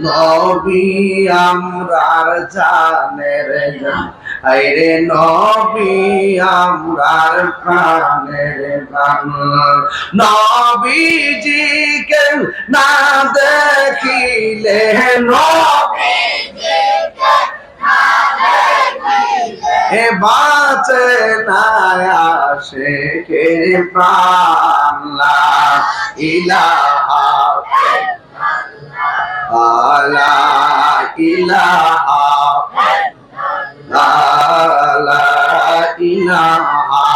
নবী আমরার জানের জান, আইরে নবী আমরার প্রাণের প্রাণ। নবীজিকে না দেখিলে, নবীজিকে না দেখিলে এ বাঁচে না আশিকের প্রাণ। লা ইলাহা লা ইলাহা লা ইলাহা।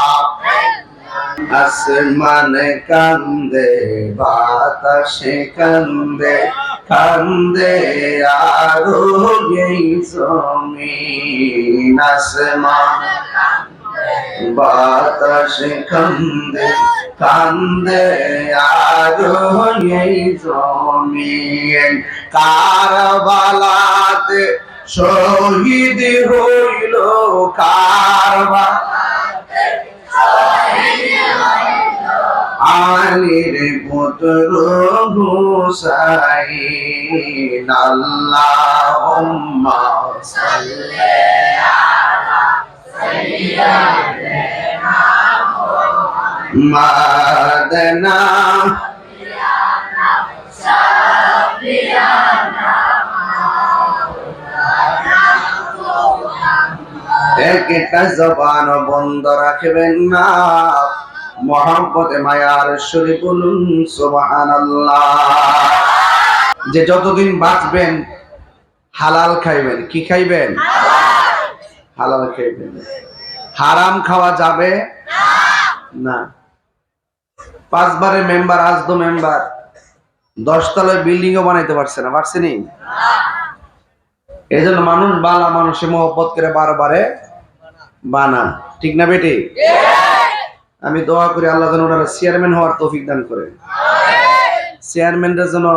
আসমান কান্দে, বাতাসে কান্দে, কান্দে আরো এই জমিন। আসমান বাতাসে কান্দে, কান্দে আরো এই জমিন। কারবালাতে শহীদ হইল, কারবালাতে আলীর পুত্র হুসাইন। আল্লাহুম্মা সাল্লি আলা সাইয়্যিদিনা মুহাম্মাদিনা একটা জবান বন্ধ রাখবেন না, মহব্বতে মায়ার শরীফ বলুন সুবহানাল্লাহ। যে যতদিন বাঁচবেন হালাল খাইবেন। কি খাইবেন? হালাল খাইবেন। হারাম খাওয়া যাবে না। 5 বারের মেম্বার, আজ তো মেম্বার 10 তলায় বিল্ডিংও বানাইতে পারছে না, পারছেনি? এই জন্য মানুষ বালা মানুষে মহব্বত করে বারবারে বানা। ঠিক না বেটি? আমি দোয়া করি আল্লাহ যেন ওনারা চেয়ারম্যান হওয়ার তৌফিক দান করে, চেয়ারম্যানরা যেন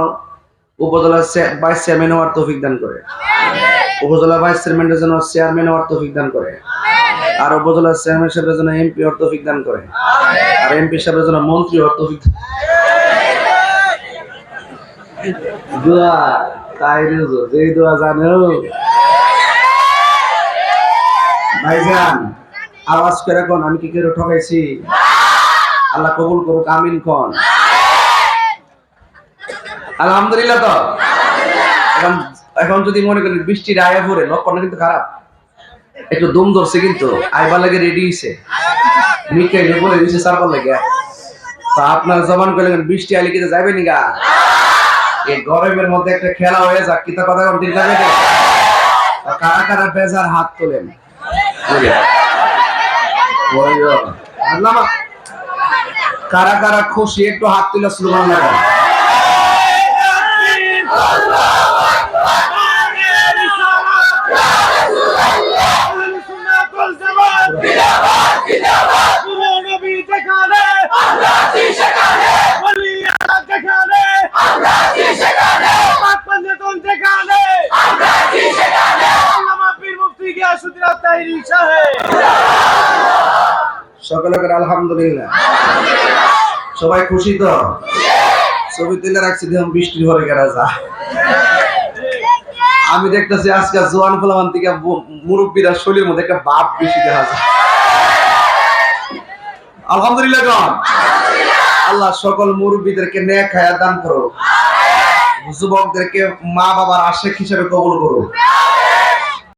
উপজেলা ভাইস চেয়ারম্যান হওয়ার তৌফিক দান করে, উপজেলা ভাইস চেয়ারম্যানরা যেন চেয়ারম্যান হওয়ার তৌফিক দান করে, আর উপজেলা চেয়ারম্যান সাহেবরা যেন এমপি হওয়ার তৌফিক দান করে, আর এমপি সাহেবরা যেন মন্ত্রী হওয়ার তৌফিক দোয়া। তাই যে দোয়া জানো ভাইজান, আওয়াজ করে কোন আমি কি করে ঠকাইছি? আল্লাহ কবুল করুক, আমিন কোন। আলহামদুলিল্লাহ। তো এখন যদি মনে করেন বৃষ্টির আয়া পড়ে, লক্ষণটা কিন্তু খারাপ, একটু দম ধরছে, কিন্তু আইবার লাগে রেডি হইছে, মিকাইল বলে দিছে সারবার লাগে। তো আপনার জবান করলেন বৃষ্টি আইলে কি যাবে নিগা? এই গরমের মধ্যে একটা খেলা হয়ে যাক, কি তা কথা ঠিক লাগে? কারা কারা বেজার হাত তোলেন? কারা কারা খুশি একটু হাত তুলে স্লোগান লাগান। সকলে করে আলহামদুলিল্লাহ। সবাই খুশি তো? ছবি তুলে রাখছি, দেখুন বৃষ্টির ঘরে গেরা যা। আমি দেখতেছি আজকে জোয়ান ফলামান থেকে মুরব্বীরা শরীরের মধ্যে একটা বাপ বেশি দেখা যায়। আলহামদুলিল্লাহ। আল্লাহ সকল মুরব্বীদেরকে নেক হায়াত দান করো, যুবকদেরকে মা বাবার আশিক হিসেবে কবুল করো।